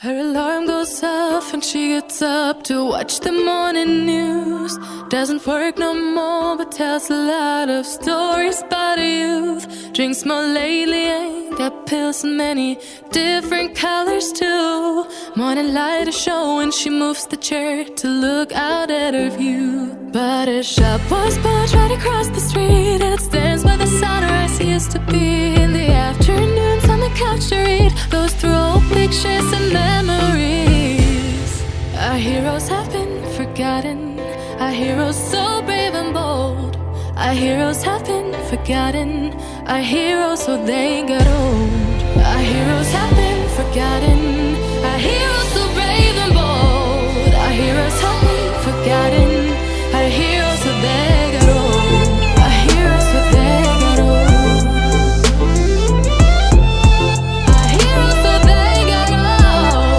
Her alarm goes off and she gets up to watch the morning news. Doesn't work no more but tells a lot of stories about her youth. Drinks more lately, ain't got pills in many different colors too. Morning light is showing, she moves the chair to look out at her view. But her shop was built right across the street, and it stands where the sunrise used to be. In the afternoons on the couch to read, goes through old pictures and memories. Our heroes have been forgotten, our heroes so brave and bold. Our heroes have been forgotten, our heroes so they got old. Our heroes have been forgotten, our heroes so brave and bold. Our heroes have been forgotten, our heroes so they got old. Our heroes so they got old. Our heroes so they got old.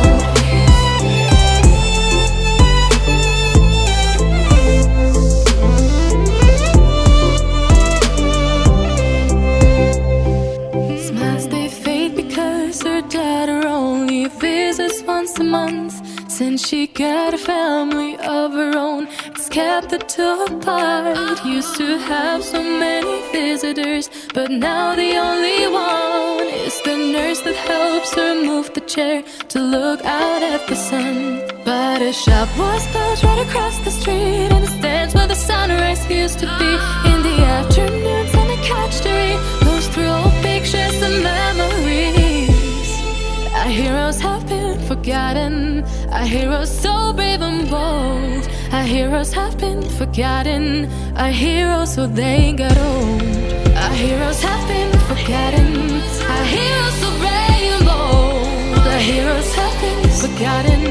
Smiles they fade because her daughter only visits once a month. Since she got a family of her own, it's kept the two apart. Used to have so many visitors, but now the only one is the nurse that helps her move the chair to look out at the sun. But her shop was built right across the street, and it stands where the sunrise used to be. In the afternoons on the couch to read, goes through old pictures and memories. Our heroes have been forgotten, our heroes so brave and bold. Our heroes have been forgotten, our heroes so they got old. Our heroes have been forgotten, our heroes so brave and bold. Our heroes have been forgotten,